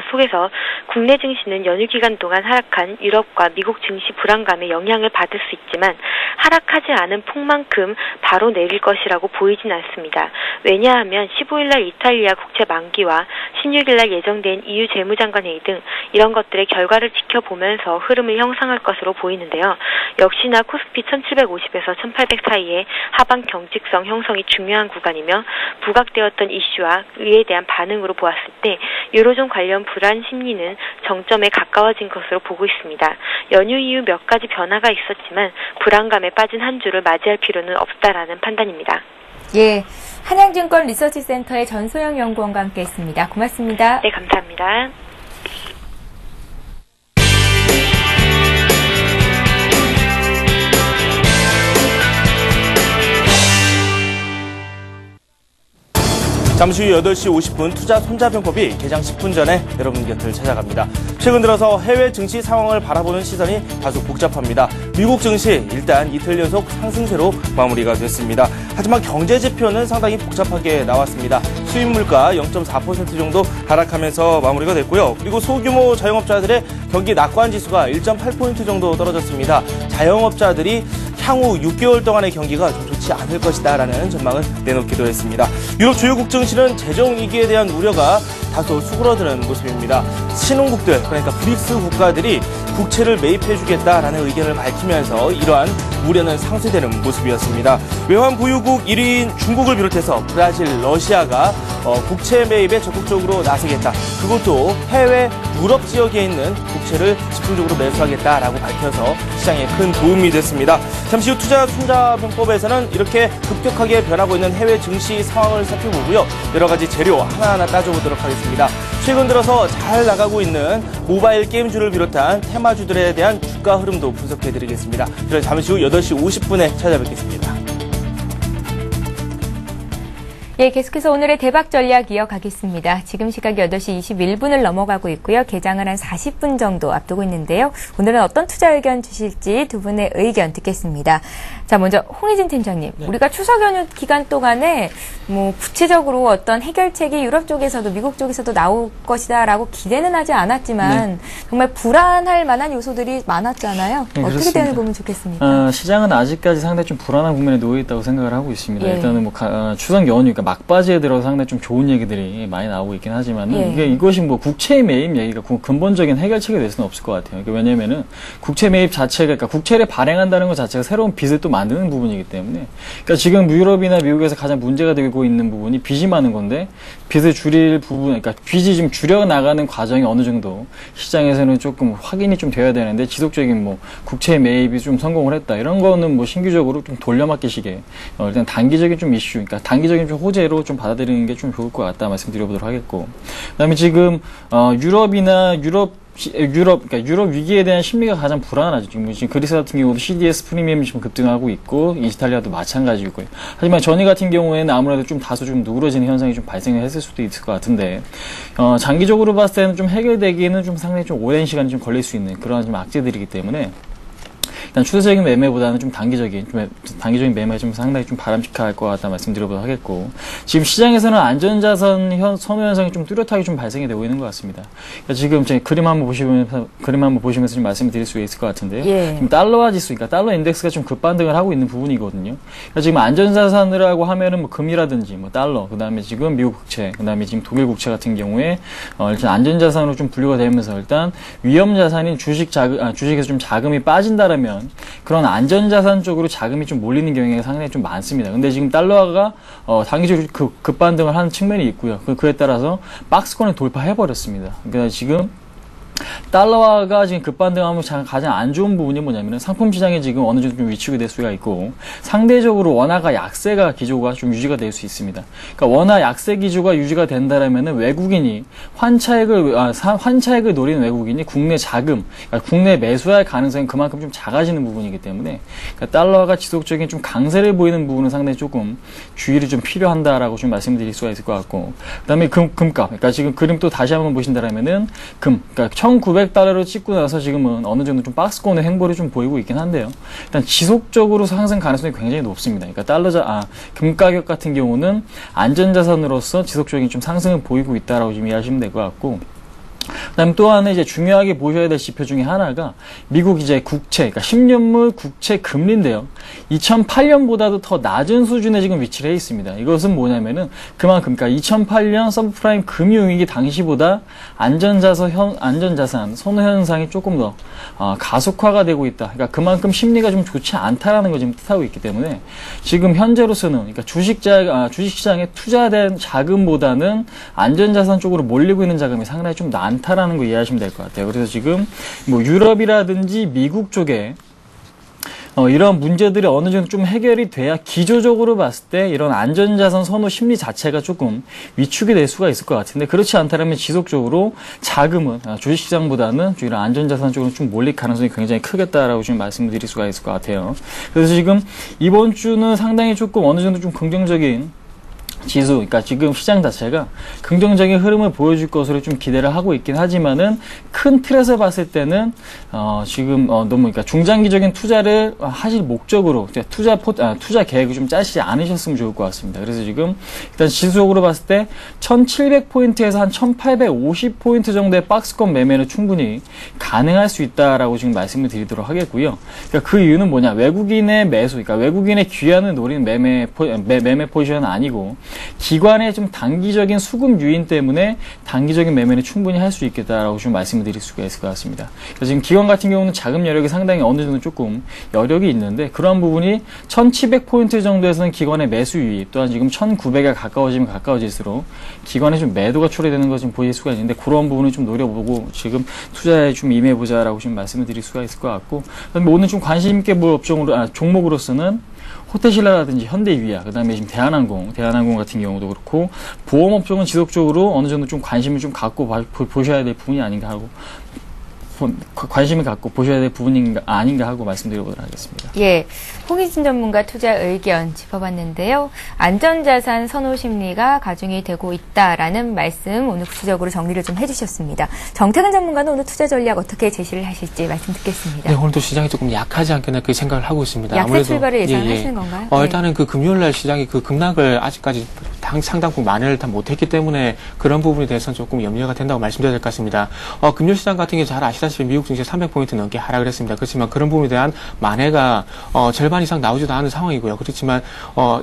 속에서 국내 증시는 연휴 기간 동안 하락한 유럽과 미국 증시 불안감에 영향을 받을 수 있지만 하락하지 않은 폭만큼 바로 내릴 것이라고 보이진 않습니다. 왜냐하면 15일날 이탈리아 국채 만기와 16일날 예정된 EU 재무장관 회의 등 이런 것들의 결과를 지켜보면서 흐름을 형성할 것으로 보이는데요. 역시나 코스피 1750에서 1800 사이의 하방 경직성 형성이 중요한 구간이며 부각되었던 이슈와 이에 대한 반응으로 보았을 때 유로존 관련 불안 심리는 정점에 가까워진 것으로 보고 있습니다. 연휴 이후 몇 가지 변화가 있었지만 불안감에 빠진 한 주를 맞이할 필요는 없다라는 판단입니다. 예, 한양증권 리서치센터의 전소영 연구원과 함께했습니다. 고맙습니다. 네, 감사합니다. 잠시 후 8시 50분 투자 손자병법이 개장 10분 전에 여러분 곁을 찾아갑니다. 최근 들어서 해외 증시 상황을 바라보는 시선이 다소 복잡합니다. 미국 증시 일단 이틀 연속 상승세로 마무리가 됐습니다. 하지만 경제 지표는 상당히 복잡하게 나왔습니다. 수입 물가 0.4% 정도 하락하면서 마무리가 됐고요. 그리고 소규모 자영업자들의 경기 낙관 지수가 1.8포인트 정도 떨어졌습니다. 자영업자들이 향후 6개월 동안의 경기가 좀 좋지 않을 것이다라는 전망을 내놓기도 했습니다. 유럽 주요국 증시는 재정 위기에 대한 우려가 다소 수그러드는 모습입니다. 신흥국들, 그러니까 브릭스 국가들이 국채를 매입해주겠다라는 의견을 밝히면서 이러한 우려는 상쇄되는 모습이었습니다. 외환 보유국 1위인 중국을 비롯해서 브라질, 러시아가 국채 매입에 적극적으로 나서겠다. 그것도 해외 유럽 지역에 있는 국채를 집중적으로 매수하겠다라고 밝혀서 시장에 큰 도움이 됐습니다. 잠시 후 투자 손자병법에서는 이렇게 급격하게 변하고 있는 해외 증시 상황을 살펴보고요. 여러 가지 재료 하나하나 따져보도록 하겠습니다. 최근 들어서 잘 나가고 있는 모바일 게임주를 비롯한 테마주들에 대한 주가 흐름도 분석해드리겠습니다. 그럼 잠시 후 8시 50분에 찾아뵙겠습니다. 예, 계속해서 오늘의 대박 전략 이어가겠습니다. 지금 시각이 8시 21분을 넘어가고 있고요. 개장을 한 40분 정도 앞두고 있는데요. 오늘은 어떤 투자 의견 주실지 두 분의 의견 듣겠습니다. 자, 먼저 홍희진 팀장님. 네. 우리가 추석 연휴 기간 동안에 뭐 구체적으로 어떤 해결책이 유럽 쪽에서도 미국 쪽에서도 나올 것이다라고 기대는 하지 않았지만 네. 정말 불안할 만한 요소들이 많았잖아요. 네, 어떻게 그렇습니다. 대응을 보면 좋겠습니까? 시장은 아직까지 상당히 좀 불안한 국면에 놓여 있다고 생각을 하고 있습니다. 예. 일단은 뭐 추석 연휴, 그러니까 막바지에 들어서 상당히 좀 좋은 얘기들이 많이 나오고 있긴 하지만 예. 이것이 뭐 국채 매입 얘기가 근본적인 해결책이 될 수는 없을 것 같아요. 그러니까 왜냐면은 국채 매입 자체가, 그러니까 국채를 발행한다는 것 자체가 새로운 빚을 또 만드는 부분이기 때문에, 그러니까 지금 유럽이나 미국에서 가장 문제가 되고 있는 부분이 빚이 많은 건데, 빚을 줄일 부분, 그러니까 빚이 좀 줄여 나가는 과정이 어느 정도 시장에서는 조금 확인이 좀 되어야 되는데, 지속적인 뭐 국채 매입이 좀 성공을 했다, 이런 거는 뭐 신규적으로 좀 돌려막기식의 일단 단기적인 좀 이슈, 그러니까 단기적인 좀 호재로 좀 받아들이는 게 좀 좋을 것 같다 말씀드려보도록 하겠고, 그다음에 지금 그러니까 유럽 위기에 대한 심리가 가장 불안하죠. 지금 그리스 같은 경우도 CDS 프리미엄이 지금 급등하고 있고, 이탈리아도 마찬가지고요. 하지만 전일 같은 경우에는 아무래도 좀 다소 좀 누그러지는 현상이 좀 발생했을 수도 있을 것 같은데, 장기적으로 봤을 때는 좀 해결되기에는 좀 상당히 좀 오랜 시간이 좀 걸릴 수 있는 그런 좀 악재들이기 때문에, 일단 추세적인 매매보다는 좀 단기적인 매매 좀 상당히 좀 바람직할 것 같다 말씀드려보도록 하겠고, 지금 시장에서는 안전자산 선호 현상이 좀 뚜렷하게 좀 발생이 되고 있는 것 같습니다. 그러니까 지금 제 그림 한번 보시면서 좀 말씀을 드릴 수 있을 것 같은데요. 예. 지금 달러화 지수, 그러니까 달러 인덱스가 좀 급반등을 하고 있는 부분이거든요. 그러니까 지금 안전자산이라고 하면은 뭐 금이라든지 뭐 달러, 그다음에 지금 미국 국채, 그다음에 지금 독일 국채 같은 경우에 일단 안전자산으로 좀 분류가 되면서 일단 위험자산인 주식에서 좀 자금이 빠진다라면 그런 안전자산 쪽으로 자금이 좀 몰리는 경향이 상당히 좀 많습니다. 근데 지금 달러가 단기적으로 급반등을 하는 측면이 있고요. 그에 따라서 박스권을 돌파해버렸습니다. 그러니까 지금 달러화가 지금 급반등하면 가장 안 좋은 부분이 뭐냐면은 상품 시장에 지금 어느 정도 좀 위축이 될 수가 있고, 상대적으로 원화가 약세가 기조가 좀 유지가 될 수 있습니다. 그러니까 원화 약세 기조가 유지가 된다라면은 외국인이 환차익을 노리는 외국인이 국내 자금, 그러니까 국내 매수할 가능성이 그만큼 좀 작아지는 부분이기 때문에, 그러니까 달러화가 지속적인 좀 강세를 보이는 부분은 상당히 조금 주의를 좀 필요한다라고 좀 말씀드릴 수가 있을 것 같고, 그다음에 금값, 그러니까 지금 그림 또 다시 한번 보신다라면은 그러니까 $1,900로 찍고 나서 지금은 어느 정도 좀 박스권의 행보를 좀 보이고 있긴 한데요. 일단 지속적으로 상승 가능성이 굉장히 높습니다. 그러니까 금 가격 같은 경우는 안전자산으로서 지속적인 좀 상승을 보이고 있다라고 좀 이해하시면 될 것 같고, 그다음 또 하나 이제 중요하게 보셔야 될 지표 중에 하나가 미국 이제 국채, 그러니까 10년물 국채 금리인데요. 2008년보다도 더 낮은 수준에 지금 위치를 해 있습니다. 이것은 뭐냐면은 그만큼, 그러니까 2008년 서브프라임 금융위기 당시보다 안전자산 선호 현상이 조금 더 가속화가 되고 있다. 그러니까 그만큼 심리가 좀 좋지 않다라는 걸 지금 뜻하고 있기 때문에 지금 현재로서는, 그러니까 주식시장에 투자된 자금보다는 안전자산 쪽으로 몰리고 있는 자금이 상당히 좀 많다라는 거 이해하시면 될 것 같아요. 그래서 지금 뭐 유럽이라든지 미국 쪽에 이런 문제들이 어느 정도 좀 해결이 돼야 기조적으로 봤을 때 이런 안전자산 선호 심리 자체가 조금 위축이 될 수가 있을 것 같은데, 그렇지 않다면 지속적으로 자금은 주식시장보다는 이런 안전자산 쪽으로 좀 몰릴 가능성이 굉장히 크겠다라고 지금 말씀드릴 수가 있을 것 같아요. 그래서 지금 이번 주는 상당히 조금 어느 정도 좀 긍정적인 지수, 그러니까 지금 시장 자체가 긍정적인 흐름을 보여줄 것으로 좀 기대를 하고 있긴 하지만은 큰 틀에서 봤을 때는 지금 너무, 그러니까 중장기적인 투자를 하실 목적으로 투자 계획을 좀 짜시지 않으셨으면 좋을 것 같습니다. 그래서 지금 일단 지수적으로 봤을 때 1,700포인트에서 한 1,850포인트 정도의 박스권 매매는 충분히 가능할 수 있다라고 지금 말씀을 드리도록 하겠고요. 그러니까 그 이유는 뭐냐? 외국인의 매수, 그러니까 외국인의 귀환을 노리는 매매 포지션은 아니고 기관의 좀 단기적인 수급 유인 때문에 단기적인 매매는 충분히 할 수 있겠다라고 좀 말씀을 드릴 수가 있을 것 같습니다. 그래서 지금 기관 같은 경우는 자금 여력이 상당히 어느 정도 조금 여력이 있는데, 그러한 부분이 1,700포인트 정도에서는 기관의 매수 유입, 또한 지금 1,900에 가까워질수록 기관의 좀 매도가 초래되는 것을 좀 보일 수가 있는데, 그런 부분을 좀 노려보고 지금 투자에 좀 임해보자라고 좀 말씀을 드릴 수가 있을 것 같고, 오늘 좀 관심 있게 볼 종목으로서는 호텔신라라든지 현대위아, 그 다음에 지금 대한항공 같은 경우도 그렇고, 보험업종은 지속적으로 어느 정도 좀 관심을 좀 갖고 보셔야 될 부분이 아닌가 하고, 관심을 갖고 보셔야 될 부분인가 아닌가 하고 말씀드려보도록 하겠습니다. 예, 홍희진 전문가 투자 의견 짚어봤는데요. 안전자산 선호 심리가 가중이 되고 있다라는 말씀 오늘 구체적으로 정리를 좀 해주셨습니다. 정태근 전문가는 오늘 투자 전략 어떻게 제시를 하실지 말씀 듣겠습니다. 네, 오늘도 시장이 조금 약하지 않겠나 그 생각을 하고 있습니다. 약세 출발을 예상하시는 건가요? 일단은 그 금요일날 시장이 그 급락을 아직까지 상당폭 만회를 다 못했기 때문에 그런 부분에 대해서는 조금 염려가 된다고 말씀드려야 될 것 같습니다. 금요 시장 같은 경우 잘 아시다시피 미국 증시 300포인트 넘게 하락을 했습니다. 그렇지만 그런 부분에 대한 만회가 절반 이상 나오지도 않은 상황이고요. 그렇지만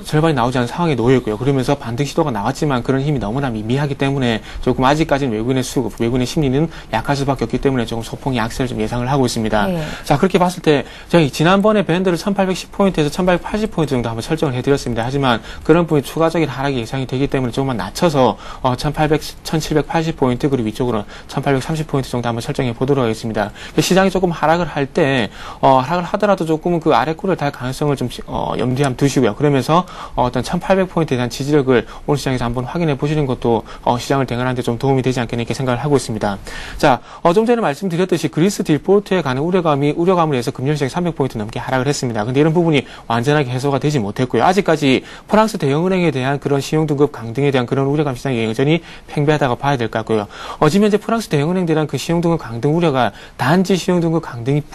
절반이 나오지 않은 상황에 놓여 있고요. 그러면서 반등 시도가 나왔지만 그런 힘이 너무나 미미하기 때문에 조금 아직까지는 외국인의 수급, 외국인의 심리는 약할 수밖에 없기 때문에 조금 소폭의 약세를 좀 예상을 하고 있습니다. 네. 자, 그렇게 봤을 때 저희 지난번에 밴드를 1810포인트에서 1880포인트 정도 한번 설정을 해드렸습니다. 하지만 그런 부분이 추가적인 하락이 예상이 되기 때문에 조금만 낮춰서 1780포인트 그리고 위쪽으로 1830포인트 정도 한번 설정해 보도록 하겠습니다. 시장이 조금 하락을 할 때 하락을 하더라도 조금은 그 아래 꼴을 달 가능성을 좀 염두에 한번 두시고요. 그러면서 어떤 1800포인트에 대한 지지력을 오늘 시장에서 한번 확인해 보시는 것도 시장을 대응하는 데 좀 도움이 되지 않겠나 이렇게 생각을 하고 있습니다. 자, 좀 전에 말씀드렸듯이 그리스 딜폴트에 관한 우려감을 해서 금년 시장이 300포인트 넘게 하락을 했습니다. 근데 이런 부분이 완전하게 해소가 되지 못했고요. 아직까지 프랑스 대형은행에 대한 그런 신용등급 강등에 대한 그런 우려감 시장이 여전히 팽배하다고 봐야 될 것 같고요. 지금 현재 프랑스 대형은행에 대한 그 신용등급 강등 우려가 단지 신용등급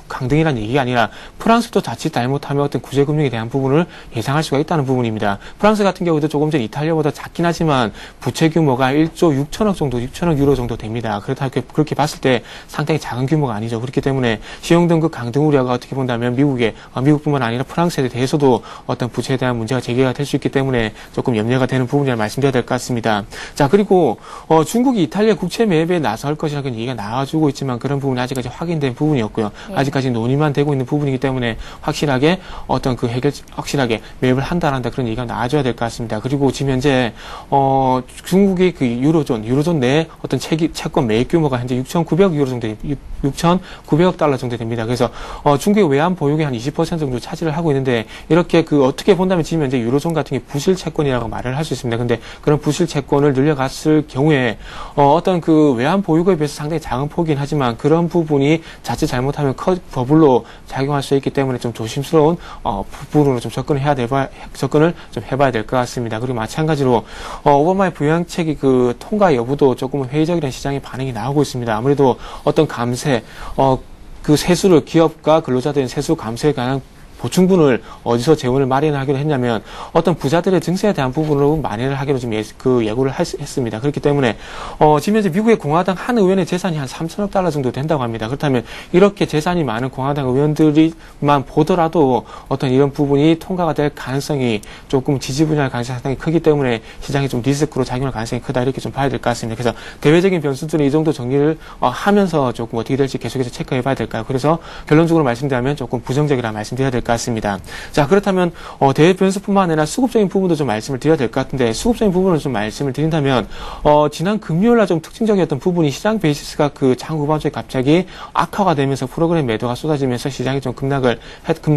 강등이라는 얘기가 아니라 프랑스도 자칫 잘못하면 어떤 구제금융에 대한 부분을 예상할 수가 있다는 부분입니다. 프랑스 같은 경우도 조금 전 이탈리아보다 작긴 하지만 부채 규모가 1조 6천억 정도, 6천억 유로 정도 됩니다. 그렇게 봤을 때 상당히 작은 규모가 아니죠. 그렇기 때문에 신용등급 강등 우려가 어떻게 본다면 미국뿐만 아니라 프랑스에 대해서도 어떤 부채에 대한 문제가 제기가 될 수 있기 때문에 조금 염려가 되는 부분이라 말씀드려야 될 것 같습니다. 자, 그리고 중국이 이탈리아 국채 매입에 나설 것이라는 얘기가 나와주고 있지만 그런 부분이 아직까지 확인된 부분이었고요. 네. 아직까지 논의만 되고 있는 부분이기 때문에 확실하게 확실하게 매입을 한다 그런 얘기가 나와줘야 될 것 같습니다. 그리고 지금 현재 중국이 그 유로존 내 어떤 채권 매입 규모가 현재 6,900억 달러 정도 됩니다. 그래서 중국의 외환 보유액의 한 20% 정도 차지를 하고 있는데 이렇게 어떻게 본다면 지금 현재 유로존 같은 게 부실 채권이라고 말을 할 수 있습니다. 있습니다. 근데 그런 부실 채권을 늘려갔을 경우에 어떤 그 외환 보유고에 비해서 상당히 작은 폭이긴 하지만 그런 부분이 자칫 잘못하면 버블로 작용할 수 있기 때문에 좀 조심스러운 부분으로 좀 접근을 좀 해봐야 될 것 같습니다. 그리고 마찬가지로 오바마의 부양책이 그 통과 여부도 조금 회의적이라는 시장의 반응이 나오고 있습니다. 아무래도 어떤 감세, 그 세수를 기업과 근로자들의 세수 감세에 관한 보충분을 어디서 재원을 마련하기로 했냐면 어떤 부자들의 증세에 대한 부분으로 마련을 하기로 좀 예고를 했습니다. 그렇기 때문에 지금 현재 미국의 공화당 한 의원의 재산이 한 3천억 달러 정도 된다고 합니다. 그렇다면 이렇게 재산이 많은 공화당 의원들이만 보더라도 어떤 이런 부분이 통과가 될 가능성이 조금 지지분야의 가능성이 상당히 크기 때문에 시장이 좀 리스크로 작용할 가능성이 크다 이렇게 좀 봐야 될 것 같습니다. 그래서 대외적인 변수들은 이 정도 정리를 하면서 조금 어떻게 될지 계속해서 체크해 봐야 될까요? 그래서 결론적으로 말씀드리면 조금 부정적이라 말씀드려야 될 것 같습니다. 자, 그렇다면 대외 변수뿐만 아니라 수급적인 부분도 좀 말씀을 드려야 될 것 같은데 수급적인 부분을 좀 말씀을 드린다면 지난 금요일날 좀 특징적이었던 부분이 시장 베이시스가 그 장 후반부에 갑자기 악화가 되면서 프로그램 매도가 쏟아지면서 시장이 좀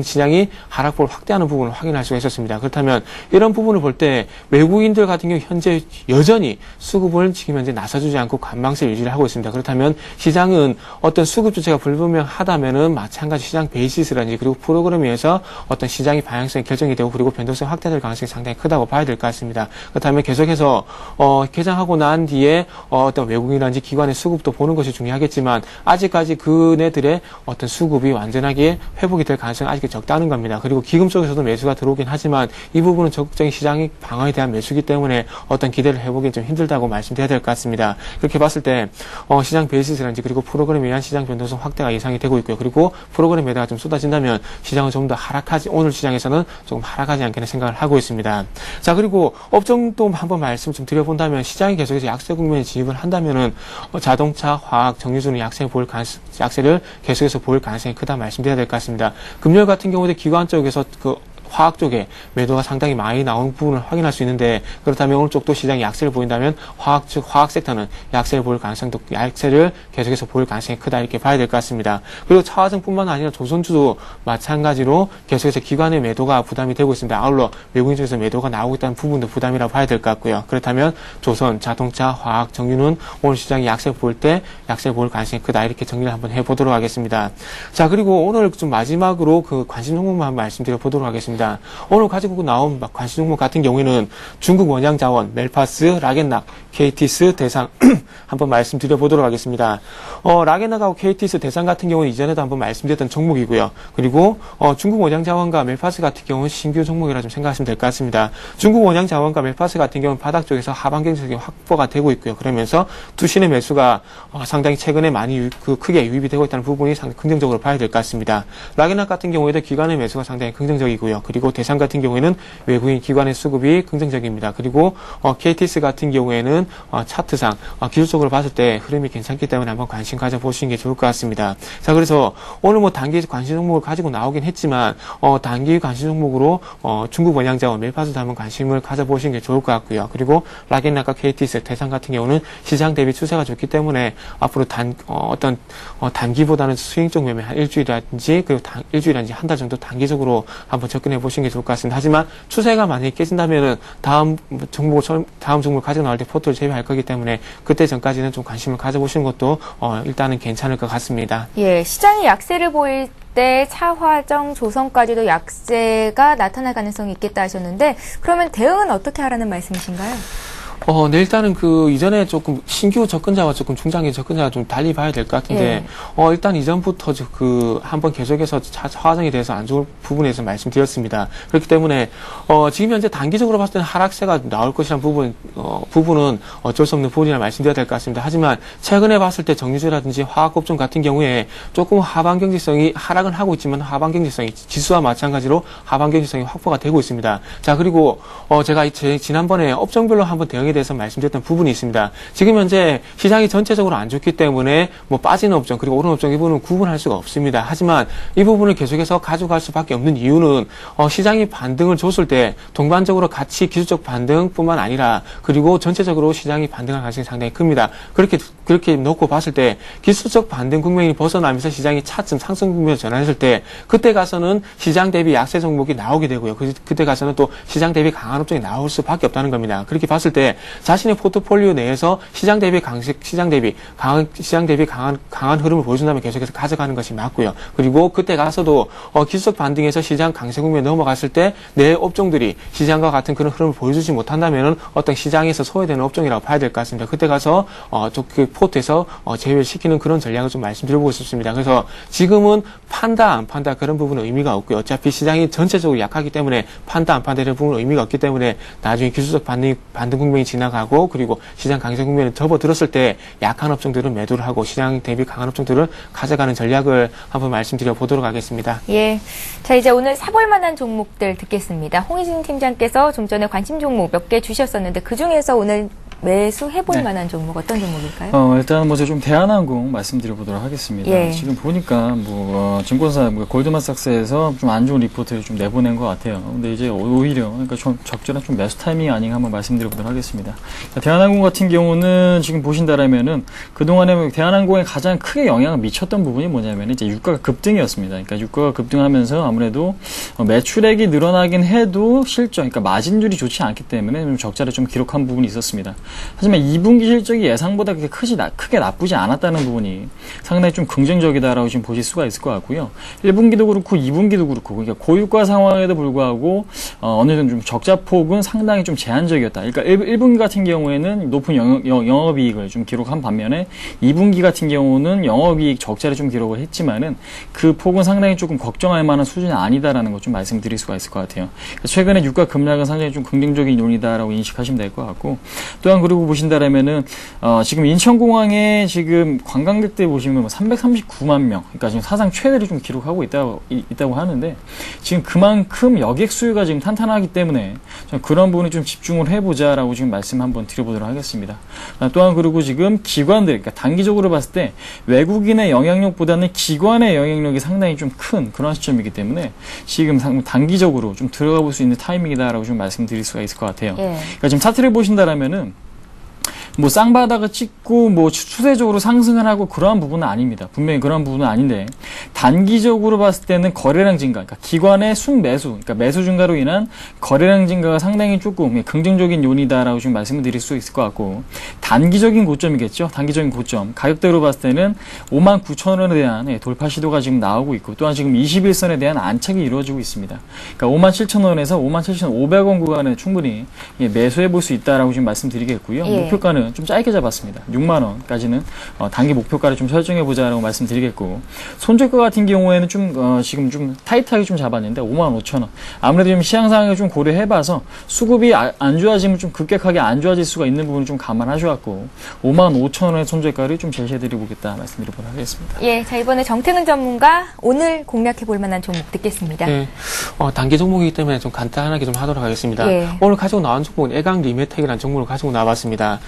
시장이 하락폭을 확대하는 부분을 확인할 수가 있었습니다. 그렇다면 이런 부분을 볼 때 외국인들 같은 경우 현재 여전히 수급을 지금 현재 나서주지 않고 관망세 유지를 하고 있습니다. 그렇다면 시장은 어떤 수급 주체가 불분명하다면은 마찬가지 시장 베이시스라든지 그리고 프로그램에 의해서 어떤 시장의 방향성이 결정이 되고 그리고 변동성이 확대될 가능성이 상당히 크다고 봐야 될 것 같습니다. 그렇다면 계속해서 개장하고 난 뒤에 어떤 외국인이라든지 기관의 수급도 보는 것이 중요하겠지만 아직까지 그네들의 어떤 수급이 완전하게 회복이 될 가능성이 아직 적다는 겁니다. 그리고 기금 쪽에서도 매수가 들어오긴 하지만 이 부분은 적극적인 시장의 방어에 대한 매수기 때문에 어떤 기대를 해보기는 좀 힘들다고 말씀드려야 될 것 같습니다. 그렇게 봤을 때 시장 베이시스라든지 그리고 프로그램에 의한 시장 변동성 확대가 예상이 되고 있고요. 그리고 프로그램 매도가 좀 쏟아진다면 시장은 좀 더 오늘 시장에서는 조금 하락하지 않겠는 생각을 하고 있습니다. 자, 그리고 업종도 한번 말씀 좀 드려본다면 시장이 계속해서 약세 국면에 진입을 한다면은 자동차, 화학, 정유주는 약세를 계속해서 보일 가능성이 크다 말씀드려야 될 것 같습니다. 금요일 같은 경우도 기관 쪽에서 화학 쪽에 매도가 상당히 많이 나오는 부분을 확인할 수 있는데 그렇다면 오늘 쪽도 시장이 약세를 보인다면 화학 섹터는 약세를 계속해서 보일 가능성이 크다 이렇게 봐야 될 것 같습니다. 그리고 차화증뿐만 아니라 조선주도 마찬가지로 계속해서 기관의 매도가 부담이 되고 있습니다. 아울러 외국인 쪽에서 매도가 나오고 있다는 부분도 부담이라고 봐야 될 것 같고요. 그렇다면 조선, 자동차, 화학, 정유는 오늘 시장이 약세를 보일 가능성이 크다 이렇게 정리를 한번 해보도록 하겠습니다. 자, 그리고 오늘 좀 마지막으로 그 관심 종목만 한번 말씀드려 보도록 하겠습니다. 오늘 가지고 나온 관심 종목 같은 경우에는 중국 원양자원, 멜파스, 라겐락, KTS, 대상 한번 말씀드려 보도록 하겠습니다. 라겐락하고 KTS, 대상 같은 경우는 이전에도 한번 말씀드렸던 종목이고요. 그리고 중국 원양자원과 멜파스 같은 경우는 신규 종목이라 좀 생각하시면 될 것 같습니다. 중국 원양자원과 멜파스 같은 경우는 바닥 쪽에서 하방 경직이 확보가 되고 있고요. 그러면서 투신의 매수가 상당히 최근에 많이 크게 유입이 되고 있다는 부분이 상당히 긍정적으로 봐야 될 것 같습니다. 라겐락 같은 경우에도 기관의 매수가 상당히 긍정적이고요. 그리고 대상 같은 경우에는 외국인 기관의 수급이 긍정적입니다. 그리고 KTS 같은 경우에는 차트상 기술적으로 봤을 때 흐름이 괜찮기 때문에 한번 관심 가져보시는 게 좋을 것 같습니다. 자, 그래서 오늘 단기 관심 종목을 가지고 나오긴 했지만 단기 관심 종목으로 중국 원양자원, 멜파스도 한번 관심을 가져보시는 게 좋을 것 같고요. 그리고 라겐락과 KTS, 대상 같은 경우는 시장 대비 추세가 좋기 때문에 앞으로 단기보다는 수익적 매매 한 일주일이라든지 그리고 일주일이라든지 한 달 정도 단기적으로 한번 접근해 보시는 게 좋을 것 같습니다. 하지만 추세가 만약에 깨진다면은 다음 종목을 가지고 나올 때 포트를 제외할 거기 때문에 그때 전까지는 좀 관심을 가져보시는 것도 일단은 괜찮을 것 같습니다. 예, 시장이 약세를 보일 때 차화정, 조선까지도 약세가 나타날 가능성이 있겠다 하셨는데 그러면 대응은 어떻게 하라는 말씀이신가요? 네, 일단은 이전에 조금 신규 접근자와 조금 중장기 접근자가 좀 달리 봐야 될 것 같은데, 일단 이전부터 한번 계속해서 차화정에 대해서 안 좋은 부분에서 말씀드렸습니다. 그렇기 때문에, 지금 현재 단기적으로 봤을 때는 하락세가 나올 것이라는 부분은 어쩔 수 없는 부분이라 말씀드려야 될 것 같습니다. 하지만 최근에 봤을 때 정유주라든지 화학업종 같은 경우에 조금 하락은 하고 있지만 하방경직성이 지수와 마찬가지로 하방경직성이 확보가 되고 있습니다. 자, 그리고 제가 지난번에 업종별로 한번 대응에 대해서 말씀드렸던 부분이 있습니다. 지금 현재 시장이 전체적으로 안 좋기 때문에 뭐 빠지는 업종 그리고 오른 업종 이 부분은 구분할 수가 없습니다. 하지만 이 부분을 계속해서 가져갈 수밖에 없는 이유는 시장이 반등을 줬을 때 동반적으로 같이 기술적 반등뿐만 아니라 그리고 전체적으로 시장이 반등할 가능성이 상당히 큽니다. 그렇게 놓고 봤을 때 기술적 반등 국면이 벗어나면서 시장이 차츰 상승 국면으로 전환했을 때 그때 가서는 시장 대비 약세 종목이 나오게 되고요. 그때 가서는 또 시장 대비 강한 업종이 나올 수밖에 없다는 겁니다. 그렇게 봤을 때 자신의 포트폴리오 내에서 시장 대비 강한 흐름을 보여준다면 계속해서 가져가는 것이 맞고요. 그리고 그때 가서도 기술적 반등에서 시장 강세 국면에 넘어갔을 때 내 업종들이 시장과 같은 그런 흐름을 보여주지 못한다면은 어떤 시장에서 소외되는 업종이라고 봐야 될 것 같습니다. 그때 가서 그 포트에서 제외시키는 그런 전략을 좀 말씀드려보고 싶습니다. 그래서 지금은 판다 안 판다 그런 부분은 의미가 없고요. 어차피 시장이 전체적으로 약하기 때문에 판다 안 판다 이런 부분은 의미가 없기 때문에 나중에 기술적 반등 국면이 지나가고 그리고 시장 강세 국면에 접어들었을 때 약한 업종들은 매도를 하고 시장 대비 강한 업종들을 가져가는 전략을 한번 말씀드려 보도록 하겠습니다. 예. 자, 이제 오늘 사볼 만한 종목들 듣겠습니다. 홍희진 팀장께서 좀 전에 관심 종목 몇 개 주셨었는데 그중에서 오늘 매수해볼 만한 종목 어떤 종목일까요? 일단 먼저 좀 대한항공 말씀드려보도록 하겠습니다. 예. 지금 보니까 증권사 골드만삭스에서 좀 안 좋은 리포트를 좀 내보낸 것 같아요. 근데 이제 오히려 그러니까 좀 적절한 좀 매수 타이밍 아닌가 한번 말씀드려보도록 하겠습니다. 대한항공 같은 경우는 지금 보신다라면은 그동안에 대한항공에 가장 크게 영향을 미쳤던 부분이 뭐냐면 이제 유가가 급등이었습니다. 그러니까 유가가 급등하면서 아무래도 매출액이 늘어나긴 해도 실적, 그러니까 마진율이 좋지 않기 때문에 좀 적자를 좀 기록한 부분이 있었습니다. 하지만 2분기 실적이 예상보다 그렇게 크게 나쁘지 않았다는 부분이 상당히 좀 긍정적이다라고 지금 보실 수가 있을 것 같고요. 1분기도 그렇고 2분기도 그렇고 그러니까 고유가 상황에도 불구하고 어느 정도 좀 적자폭은 상당히 좀 제한적이었다. 그러니까 1분기 같은 경우에는 높은 영업이익을 좀 기록한 반면에 2분기 같은 경우는 영업이익 적자를 좀 기록을 했지만은 그 폭은 상당히 조금 걱정할 만한 수준이 아니다라는 것 좀 말씀드릴 수가 있을 것 같아요. 그러니까 최근에 유가 급락은 상당히 좀 긍정적인 요인이다라고 인식하시면 될 것 같고 또한 그리고 보신다라면은 지금 인천공항에 지금 관광객들 보시면 339만 명, 그러니까 지금 사상 최대를 좀 기록하고 있다고 하는데 지금 그만큼 여객 수요가 지금 탄탄하기 때문에 그런 부분에 좀 집중을 해보자라고 지금 말씀 한번 드려보도록 하겠습니다. 또한 그리고 지금 기관들, 그러니까 단기적으로 봤을 때 외국인의 영향력보다는 기관의 영향력이 상당히 좀 큰 그런 시점이기 때문에 지금 단기적으로 좀 들어가 볼 수 있는 타이밍이다라고 좀 말씀드릴 수가 있을 것 같아요. 예. 그러니까 지금 차트를 보신다라면은 뭐 쌍바닥을 찍고 뭐 추세적으로 상승을 하고 그러한 부분은 아닙니다. 분명히 그러한 부분은 아닌데 단기적으로 봤을 때는 거래량 증가, 그러니까 기관의 순매수, 그러니까 매수 증가로 인한 거래량 증가가 상당히 조금 긍정적인 요인이다라고 지금 말씀을 드릴 수 있을 것 같고 단기적인 고점이겠죠. 단기적인 고점 가격대로 봤을 때는 59,000원에 대한 돌파 시도가 지금 나오고 있고 또한 지금 21선에 대한 안착이 이루어지고 있습니다. 그러니까 57,000원에서 57,500원 구간에 충분히 매수해 볼 수 있다라고 지금 말씀드리겠고요. 예. 목표가는 좀 짧게 잡았습니다. 6만원까지는 단기 목표가를 좀 설정해보자라고 말씀드리겠고 손절가 같은 경우에는 좀 지금 좀 타이트하게 좀 잡았는데 55,000원 아무래도 좀 시장 상황을 좀 고려해봐서 수급이 안 좋아지면 좀 급격하게 안 좋아질 수가 있는 부분을 좀 감안하셔갖고 55,000원의 손절가를 좀 제시해드리겠다 말씀드리도록 하겠습니다. 예, 자 이번에 정태근 전문가 오늘 공략해볼 만한 종목 듣겠습니다. 네, 단기 종목이기 때문에 좀 간단하게 좀 하도록 하겠습니다. 예. 오늘 가지고 나온 종목은 애강 리메텍이라는 종목을 가지고 나왔습니다.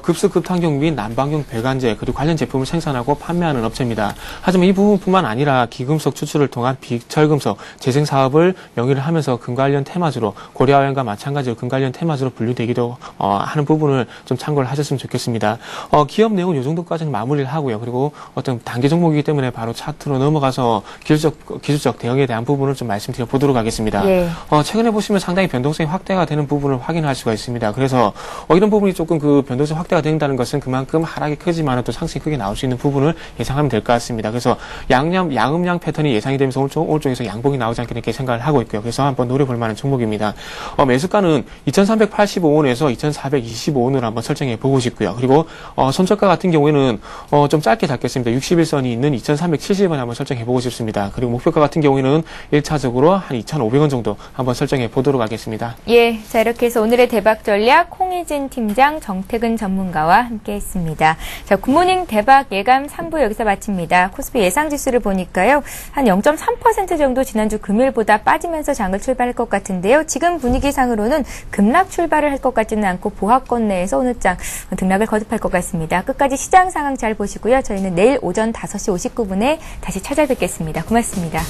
급습급탄경 및 난방용 배관제 그리고 관련 제품을 생산하고 판매하는 업체입니다. 하지만 이 부분뿐만 아니라 기금속 추출을 통한 비철금속 재생 사업을 영위를 하면서 금 관련 테마주로 고려아연과 마찬가지로 금 관련 테마주로 분류되기도 하는 부분을 좀 참고를 하셨으면 좋겠습니다. 기업 내용은 이 정도까지는 마무리를 하고요. 그리고 어떤 단기 종목이기 때문에 바로 차트로 넘어가서 기술적 대응에 대한 부분을 좀 말씀드려 보도록 하겠습니다. 예. 최근에 보시면 상당히 변동성이 확대가 되는 부분을 확인할 수가 있습니다. 그래서 이런 부분이 조금 그 변동성 확대가 된다는 것은 그만큼 하락이 크지만 또 상승이 크게 나올 수 있는 부분을 예상하면 될 것 같습니다. 그래서 양음양 패턴이 예상이 되면서 오늘 쪽에서 양봉이 나오지 않겠나 이렇게 생각을 하고 있고요. 그래서 한번 노려볼 만한 종목입니다. 매수가는 2,385원에서 2,425원으로 한번 설정해 보고 싶고요. 그리고 손절가 같은 경우에는 좀 짧게 잡겠습니다. 61선이 있는 2,370원에 한번 설정해 보고 싶습니다. 그리고 목표가 같은 경우에는 1차적으로 한 2,500원 정도 한번 설정해 보도록 하겠습니다. 예, 자 이렇게 해서 오늘의 대박 전략 홍희진 팀장, 정태근 김호준 전문가와 함께했습니다. 자, 굿모닝 대박 예감 3부 여기서 마칩니다. 코스피 예상지수를 보니까요. 한 0.3% 정도 지난주 금요일보다 빠지면서 장을 출발할 것 같은데요. 지금 분위기상으로는 급락 출발을 할 것 같지는 않고 보합권 내에서 오늘 장 등락을 거듭할 것 같습니다. 끝까지 시장 상황 잘 보시고요. 저희는 내일 오전 5시 59분에 다시 찾아뵙겠습니다. 고맙습니다.